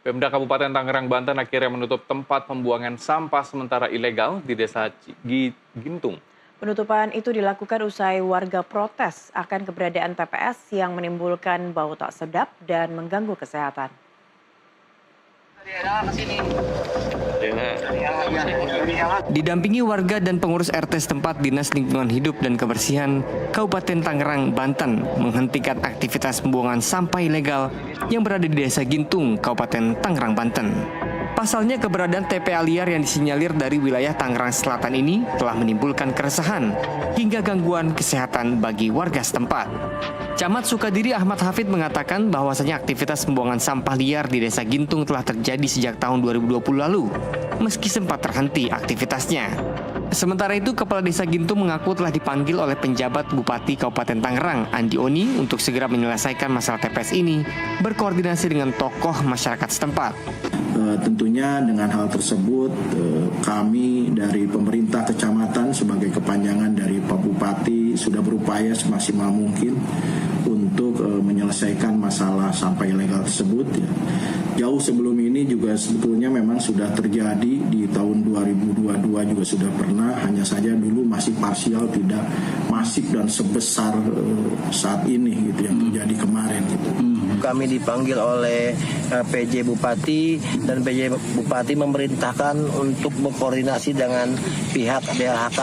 Pemda Kabupaten Tangerang, Banten akhirnya menutup tempat pembuangan sampah sementara ilegal di Desa Gintung. Penutupan itu dilakukan usai warga protes akan keberadaan TPS yang menimbulkan bau tak sedap dan mengganggu kesehatan. Didampingi warga dan pengurus RT setempat, Dinas Lingkungan Hidup dan Kebersihan Kabupaten Tangerang, Banten menghentikan aktivitas pembuangan sampah ilegal yang berada di Desa Gintung, Kabupaten Tangerang, Banten. Pasalnya keberadaan TPA liar yang disinyalir dari wilayah Tangerang Selatan ini telah menimbulkan keresahan hingga gangguan kesehatan bagi warga setempat. Camat Sukadiri Ahmad Hafid mengatakan bahwasanya aktivitas pembuangan sampah liar di Desa Gintung telah terjadi sejak tahun 2020 lalu, meski sempat terhenti aktivitasnya. Sementara itu, Kepala Desa Gintung mengaku telah dipanggil oleh penjabat Bupati Kabupaten Tangerang, Andi Oni, untuk segera menyelesaikan masalah TPS ini, berkoordinasi dengan tokoh masyarakat setempat. Tentunya dengan hal tersebut kami dari pemerintah kecamatan sebagai kepanjangan dari Pak Bupati sudah berupaya semaksimal mungkin untuk menyelesaikan masalah sampah ilegal tersebut. Jauh sebelum ini juga sebetulnya memang sudah terjadi di tahun 2022 juga sudah pernah, hanya saja dulu masih parsial, tidak masif dan sebesar saat ini gitu yang terjadi kemarin gitu. Kami dipanggil oleh PJ Bupati dan PJ Bupati memerintahkan untuk berkoordinasi dengan pihak DLHK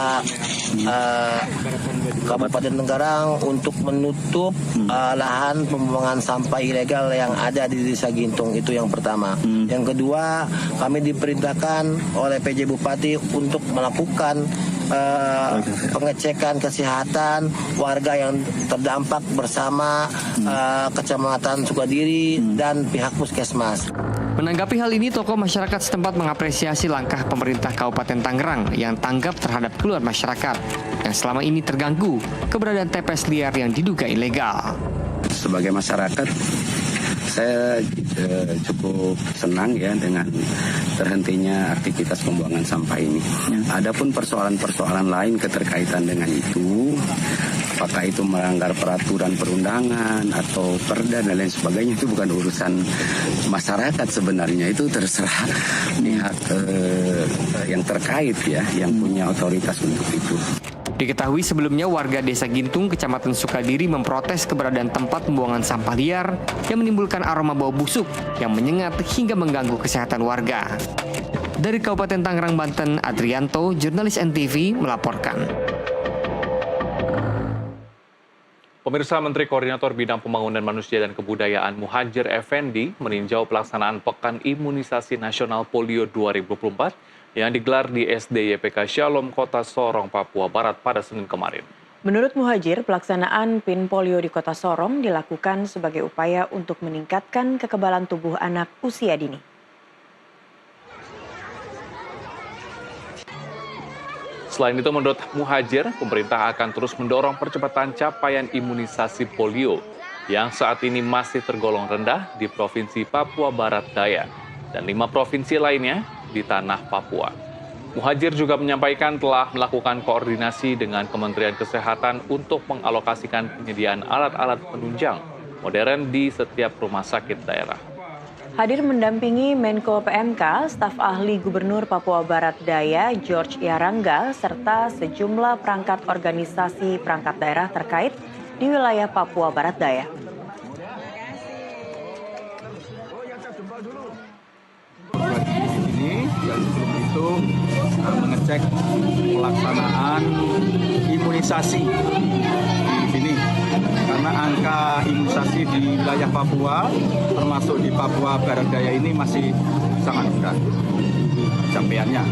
Kabupaten Tangerang untuk menutup lahan pembuangan sampah ilegal yang ada di Desa Gintung. Itu yang pertama. Yang kedua, kami diperintahkan oleh PJ Bupati untuk melakukan pengecekan kesehatan warga yang terdampak bersama Kecamatan Sukadiri dan pihak puskesmas. Menanggapi hal ini, tokoh masyarakat setempat mengapresiasi langkah pemerintah Kabupaten Tangerang yang tanggap terhadap keluhan masyarakat yang selama ini terganggu keberadaan TPS liar yang diduga ilegal. Sebagai masyarakat, saya cukup senang ya dengan terhentinya aktivitas pembuangan sampah ini. Adapun persoalan-persoalan lain keterkaitan dengan itu, apakah itu melanggar peraturan perundangan atau perda dan lain sebagainya, itu bukan urusan masyarakat sebenarnya, itu terserah pihak yang terkait ya, yang punya otoritas untuk itu. Diketahui sebelumnya warga Desa Gintung, Kecamatan Sukadiri memprotes keberadaan tempat pembuangan sampah liar yang menimbulkan aroma bau busuk yang menyengat hingga mengganggu kesehatan warga. Dari Kabupaten Tangerang, Banten, Adrianto, jurnalis NTV melaporkan. Pemirsa, Menteri Koordinator Bidang Pembangunan Manusia dan Kebudayaan Muhadjir Effendi meninjau pelaksanaan Pekan Imunisasi Nasional Polio 2024 yang digelar di SD YPK Shalom, Kota Sorong, Papua Barat pada Senin kemarin. Menurut Muhadjir, pelaksanaan PIN polio di Kota Sorong dilakukan sebagai upaya untuk meningkatkan kekebalan tubuh anak usia dini. Selain itu, menurut Muhadjir, pemerintah akan terus mendorong percepatan capaian imunisasi polio yang saat ini masih tergolong rendah di Provinsi Papua Barat Daya dan 5 provinsi lainnya di tanah Papua. Muhadjir juga menyampaikan telah melakukan koordinasi dengan Kementerian Kesehatan untuk mengalokasikan penyediaan alat-alat penunjang modern di setiap rumah sakit daerah. Hadir mendampingi Menko PMK, staf ahli Gubernur Papua Barat Daya George Yarangga, serta sejumlah perangkat organisasi perangkat daerah terkait di wilayah Papua Barat Daya. Dan sebelum itu mengecek pelaksanaan imunisasi di sini, karena angka imunisasi di wilayah Papua termasuk di Papua Barat Daya ini masih sangat rendah capaiannya,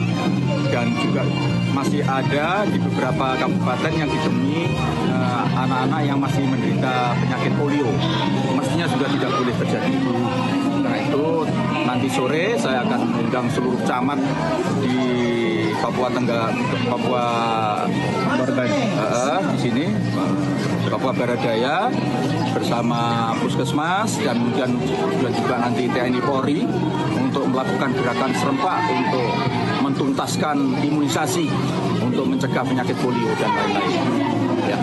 dan juga masih ada di beberapa kabupaten yang ditemui anak-anak yang masih menderita penyakit polio, mestinya juga tidak boleh terjadi. Karena itu nanti sore saya akan mengundang seluruh camat di Papua di sini, Papua Barat Daya bersama Puskesmas dan kemudian juga nanti TNI Polri untuk melakukan gerakan serempak untuk mentuntaskan imunisasi untuk mencegah penyakit polio dan lain-lain. Ya.